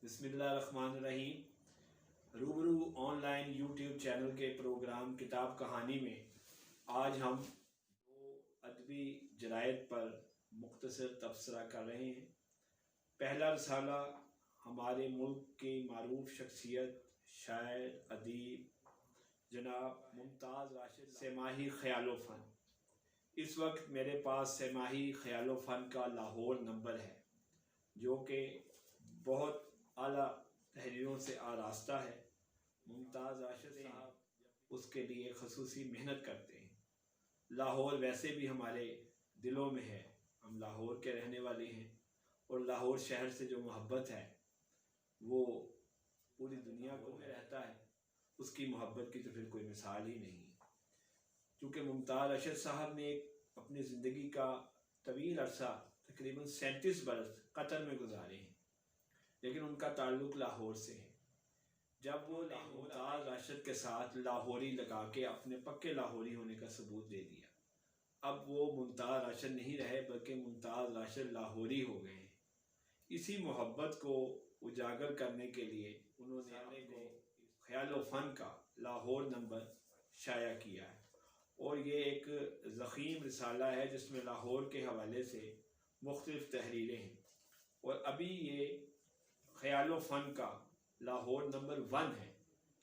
बिस्मिल्लाहिर्रहमानिर्रहीम। रूबरू online YouTube channel के प्रोग्राम किताब कहानी में आज हम दो अदबी जरायद पर मुख्तसर तबसरा कर रहे हैं। पहला रसाला हमारे मुल्क की मारूफ शख्सियत शायर अदीब जनाब मुमताज़ राशिद से माही ख्यालो फ़न। इस वक्त मेरे पास से माही ख्यालो फ़न का लाहौर नंबर है जो कि बहुत आला तहरीरों से आरास्ता है। मुमताज़ राशिद साहब उसके लिए खसूसी मेहनत करते हैं। लाहौर वैसे भी हमारे दिलों में है, हम लाहौर के रहने वाले हैं और लाहौर शहर से जो मोहब्बत है वो पूरी दुनिया को में रहता है। उसकी मोहब्बत की तो फिर कोई मिसाल ही नहीं। क्योंकि मुमताज़ राशिद साहब ने अपनी ज़िंदगी का तवील अरसा तकरीबन 37 बरस कतर में गुजारे हैं, लेकिन उनका ताल्लुक़ लाहौर से है। जब वो मुमताज़ राशिद के साथ लाहौरी लगा के अपने पक्के लाहौरी होने का सबूत दे दिया। अब वो मुमताज़ राशिद नहीं रहे बल्कि मुमताज़ राशिद लाहौरी हो गए हैं। इसी मोहब्बत को उजागर करने के लिए उन्होंने अपने ख्यालो फ़न का लाहौर नंबर शाया किया है और ये एक ज़ख़ीम रिसाला है जिसमें लाहौर के हवाले से मुख्तलिफ़ तहरीरें हैं। और अभी ये ख्यालो फ़न का लाहौर नंबर 1 है,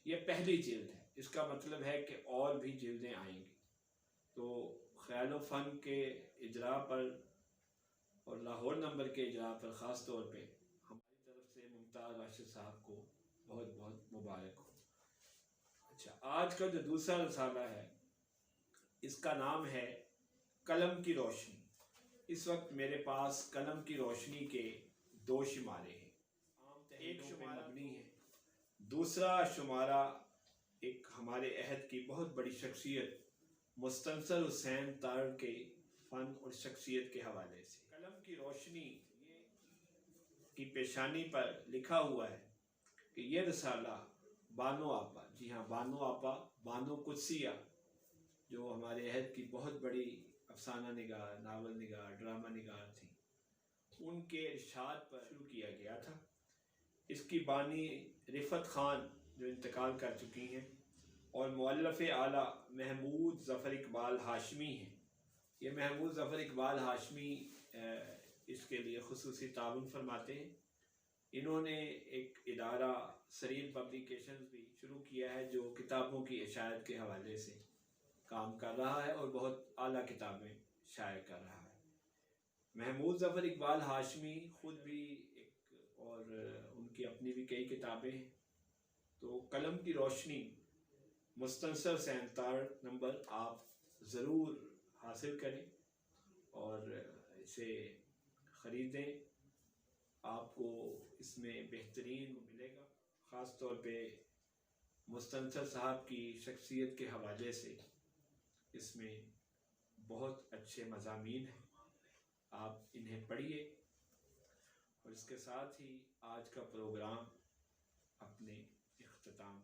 ये पहली जिल्द है। इसका मतलब है कि और भी जिल्दें आएंगी। तो ख्यालो फ़न के इजरा पर और लाहौर नंबर के इजरा पर ख़ास तौर पे हमारी तरफ से मुमताज़ राशिद साहब को बहुत बहुत मुबारक हो। अच्छा, आज का जो दूसरा रसाला है इसका नाम है कलम की रोशनी। इस वक्त मेरे पास कलम की रोशनी के 2 शुमारे हैं। एक शुमारा मबनी है, दूसरा शुमारा एक हमारे अहद की बहुत बड़ी शख्सियत मुस्तनसर हुसैन तार के फ़न और शख्सियत के हवाले से। कलम की रोशनी की पेशानी पर लिखा हुआ है कि यह रसाला बानो आपा, जी हाँ बानो आपा, बानो कुदसिया, जो हमारे अहद की बहुत बड़ी अफसाना निगार, नावल निगार, ड्रामा निगार थी, उनके इरशाद पर शुरू किया गया था। इसकी बानी रिफ़त ख़ान जो इंतकाल कर चुकी हैं और मुअल्लिफ़ आला महमूद ज़फ़र इकबाल हाशमी हैं। ये महमूद ज़फ़र इकबाल हाशमी इसके लिए ख़ुसूसी ताउन फरमाते हैं। इन्होंने एक इदारा सरीर पब्लिकेशंस भी शुरू किया है जो किताबों की इशाअत के हवाले से काम कर रहा है और बहुत आला किताबें शाया कर रहा है। महमूद ज़फ़र इकबाल हाशमी ख़ुद भी एक और उनकी अपनी भी कई किताबें हैं। तो कलम की रोशनी मुस्तनसर सैंतार नंबर आप ज़रूर हासिल करें और इसे ख़रीदें। आपको इसमें बेहतरीन मिलेगा। ख़ास तौर पे मुस्तनसर साहब की शख्सियत के हवाले से इसमें बहुत अच्छे मज़ामीन हैं, आप इन्हें पढ़िए। और इसके साथ ही आज का प्रोग्राम अपने इख्तिताम